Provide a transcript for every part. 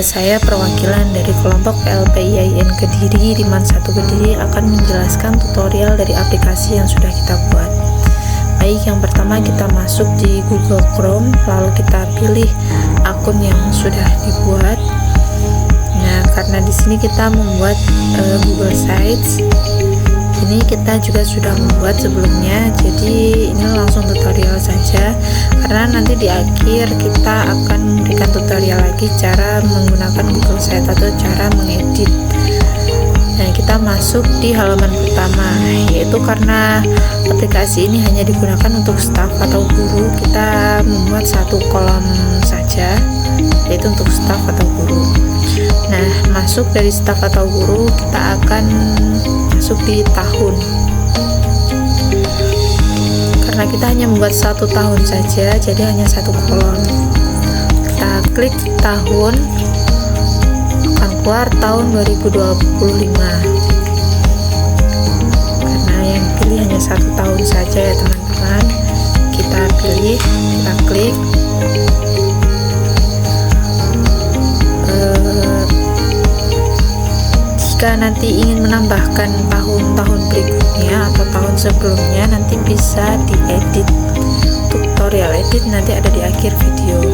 Saya perwakilan dari kelompok PLPIAIN Kediri di MAN 1 Kediri akan menjelaskan tutorial dari aplikasi yang sudah kita buat. Baik, yang pertama kita masuk di Google Chrome, lalu kita pilih akun yang sudah dibuat. Nah, karena di sini kita membuat Google Sites, ini kita juga sudah membuat sebelumnya, jadi ini langsung tutorial saja, karena nanti di akhir kita akan memberikan tutorial lagi cara menggunakan Google Sites atau cara mengedit. Nah, kita masuk di halaman pertama, yaitu karena aplikasi ini hanya digunakan untuk staff atau guru, kita membuat satu kolom saja, yaitu untuk staff atau guru. Nah, masuk dari staff atau guru, kita akan masuk di tahun. Karena kita hanya membuat satu tahun saja, jadi hanya satu kolom. Kita klik tahun, akan keluar tahun 2025. Karena yang pilih hanya satu tahun saja ya teman-teman, kita pilih, kita klik. Jika nanti ingin menambahkan tahun-tahun berikutnya atau tahun sebelumnya, nanti bisa diedit. Tutorial edit nanti ada di akhir video.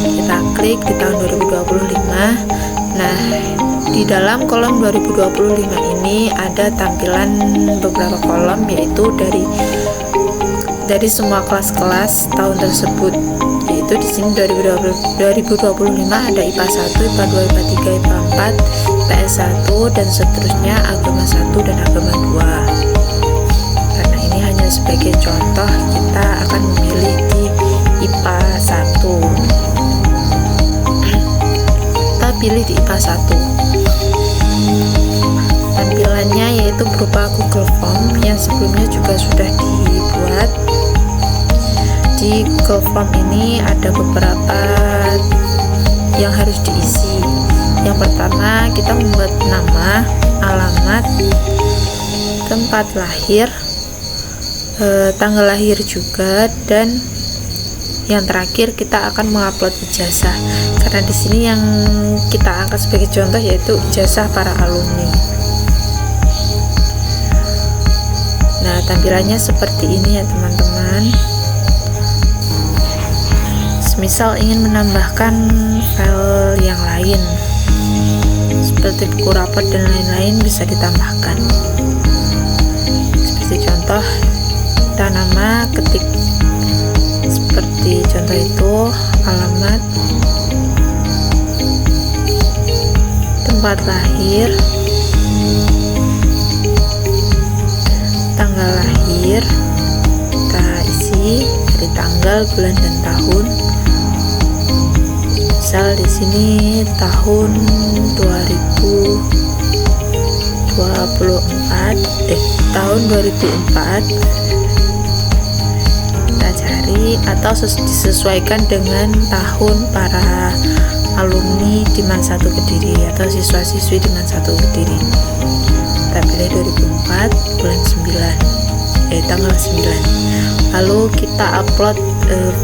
Kita klik di tahun 2025. Nah, di dalam kolom 2025 ini ada tampilan beberapa kolom, yaitu dari semua kelas-kelas tahun tersebut. Yaitu di sini 2025 ada IPA 1, IPA 2, IPA 3, IPA 4, IPS 1 dan seterusnya, agama 1 dan agama 2. Karena ini hanya sebagai contoh, kita akan memilih di IPA 1. Kita pilih di IPA 1. Tampilannya yaitu berupa Google Form yang sebelumnya juga sudah dibuat. Di Google Form ini ada beberapa yang harus diisi. Yang pertama, kita membuat nama, alamat, tempat lahir, tanggal lahir juga, dan yang terakhir kita akan mengupload ijazah. Karena di sini yang kita angkat sebagai contoh yaitu ijazah para alumni. Nah, tampilannya seperti ini ya teman-teman. Misal ingin menambahkan file yang lain seperti buku rapor dan lain-lain, bisa ditambahkan. Seperti contoh, kita nama, ketik seperti contoh itu, alamat, tempat lahir, tanggal lahir, kita isi dari tanggal, bulan dan tahun. Misal di sini tahun 2004 kita cari, atau disesuaikan dengan tahun para alumni di MAN 1 Kediri atau siswa-siswi di MAN 1 Kediri. Kita pilih 2004 bulan 9, tanggal 9. Lalu kita upload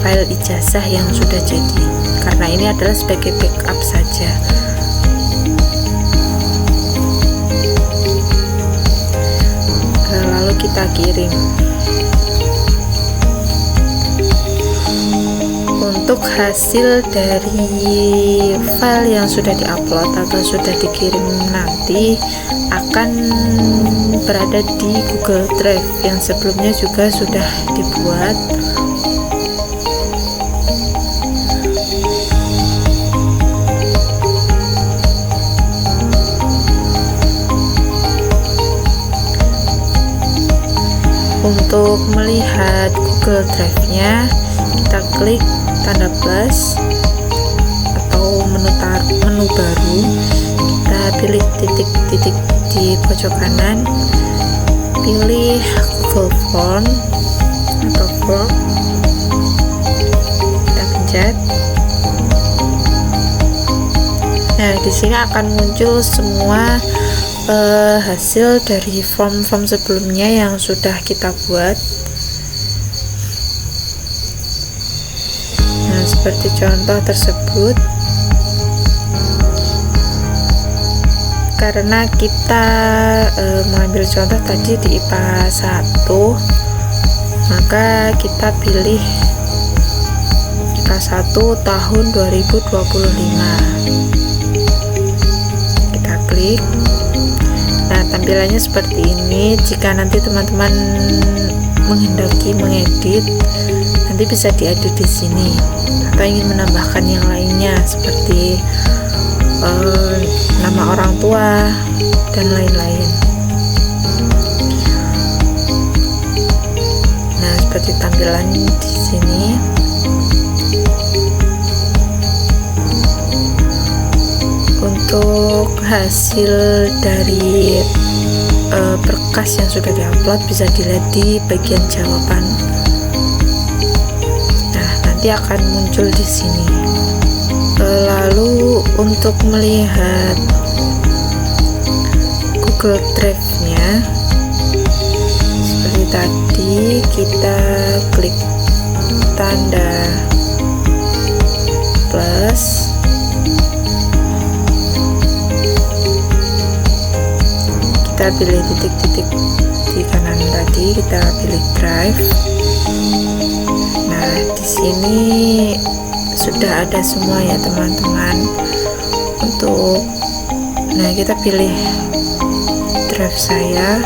file ijazah yang sudah jadi, karena ini adalah sebagai backup saja. Lalu kita kirim. Untuk hasil dari file yang sudah diupload atau sudah dikirim nanti akan berada di Google Drive yang sebelumnya juga sudah dibuat. Untuk melihat Google Drive-nya, kita klik tanda plus atau menu baru. Kita pilih titik-titik di pojok kanan, pilih Google Form atau Form, kita pencet. Nah, di sini akan muncul semua hasil dari form-form sebelumnya yang sudah kita buat. Nah, seperti contoh tersebut. Karena kita mengambil contoh tadi di IPA 1, maka kita pilih IPA 1 tahun 2025. Kita klik. Nah, tampilannya seperti ini. Jika nanti teman-teman menghendaki mengedit, nanti bisa diedit di sini, atau ingin menambahkan yang lainnya seperti nama orang tua dan lain-lain. Nah, seperti tampilan di sini. Untuk hasil dari berkas yang sudah diupload bisa dilihat di bagian jawaban. Nah, nanti akan muncul di sini. Lalu untuk melihat Google Drive-nya, seperti tadi, kita klik tanda plus, kita pilih titik-titik di kanan tadi, kita pilih Drive. Nah, di sini sudah ada semua ya teman-teman. Nah, kita pilih drive saya.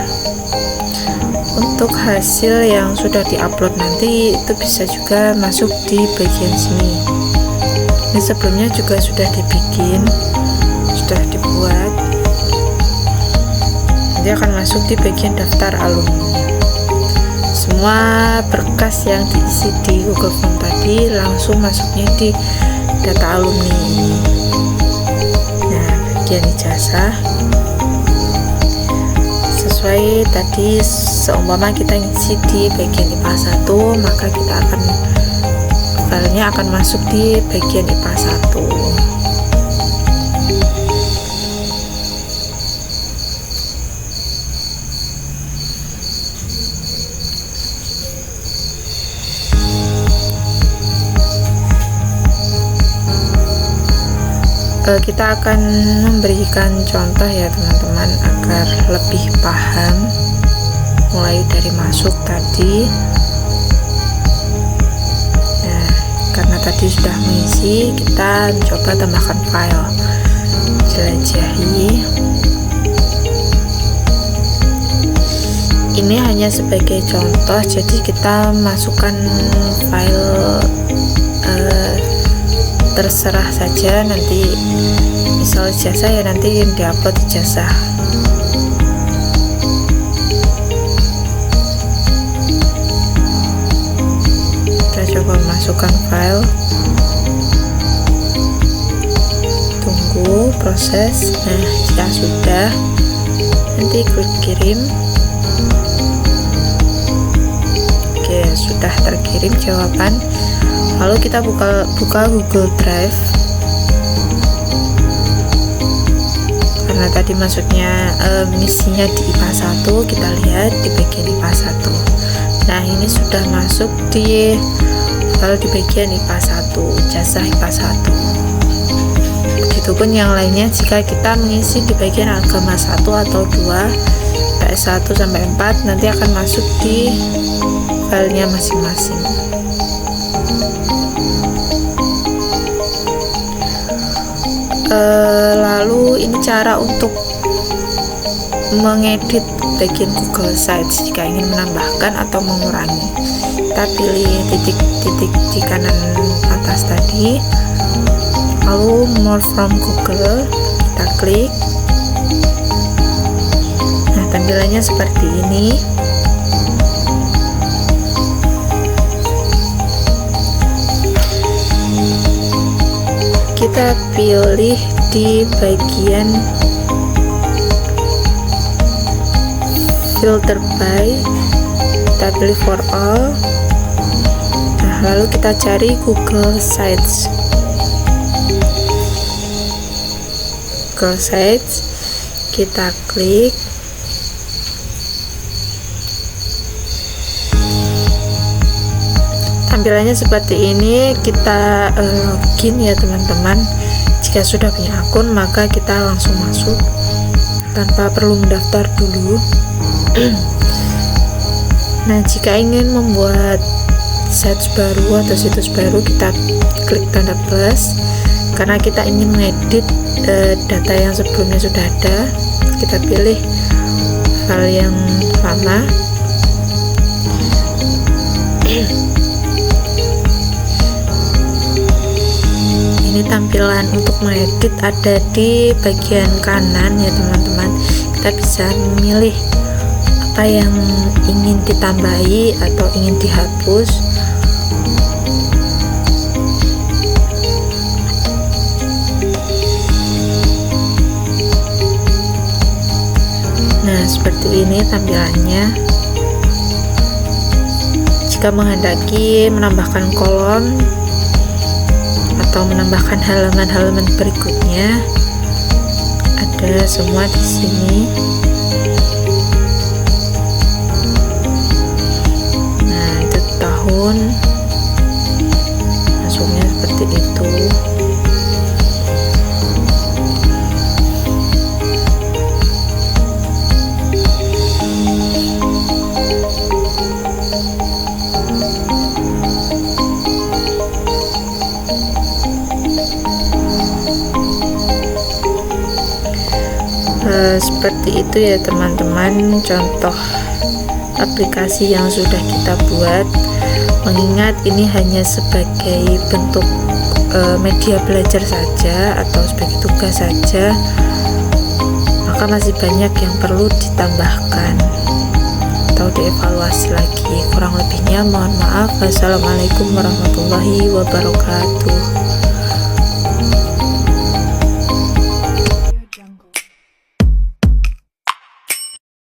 Untuk hasil yang sudah diupload nanti itu bisa juga masuk di bagian sini. Ini sebelumnya juga sudah dibikin, sudah dibuat. Nanti akan masuk di bagian daftar alumni. Semua berkas yang diisi di Google Form tadi langsung masuknya di data alumni ini. Nah, bagian ijazah sesuai tadi, seumpama kita ngisi di bagian IPA 1, maka filenya akan masuk di bagian IPA 1. Kita akan memberikan contoh ya teman-teman, agar lebih paham mulai dari masuk tadi. Nah, karena tadi sudah mengisi, kita coba tambahkan file, jelajahi. Ini hanya sebagai contoh, jadi kita masukkan file terserah saja. Nanti misal ijazah ya, nanti yang diupload ijazah. Kita coba masukkan file, tunggu proses. Nah, jika sudah, nanti klik kirim. Oke, sudah terkirim jawaban. Lalu kita buka Google Drive. Karena tadi masuknya misinya di IPA 1, kita lihat di bagian IPA 1. Nah, ini sudah masuk di file di bagian IPA 1, ijazah IPA 1. Begitupun yang lainnya, jika kita mengisi di bagian agama 1 atau 2, PS 1 sampai 4, nanti akan masuk di filenya masing-masing. Lalu ini cara untuk mengedit bagian Google Sites jika ingin menambahkan atau mengurangi. Kita pilih titik-titik di kanan atas tadi, lalu more from Google, kita klik. Nah, tampilannya seperti ini. Kita pilih di bagian filter by, kita pilih for all. Nah, lalu kita cari Google Sites. kita klik. Tampilannya seperti ini. Kita login ya teman-teman. Jika sudah punya akun maka kita langsung masuk tanpa perlu mendaftar dulu. Nah, jika ingin membuat sites baru atau situs baru, kita klik tanda plus. Karena kita ingin mengedit data yang sebelumnya sudah ada, kita pilih file yang lama. Ini tampilan untuk mengedit ada di bagian kanan ya teman-teman. Kita bisa memilih apa yang ingin ditambahi atau ingin dihapus. Nah, seperti ini tampilannya. Jika menghendaki menambahkan kolom atau menambahkan halaman-halaman berikutnya, ada semua di sini. Nah, itu tahun, masuknya seperti itu. Seperti itu ya teman-teman, contoh aplikasi yang sudah kita buat. Mengingat ini hanya sebagai bentuk media belajar saja atau sebagai tugas saja, maka masih banyak yang perlu ditambahkan atau dievaluasi lagi. Kurang lebihnya mohon maaf. Wassalamualaikum warahmatullahi wabarakatuh.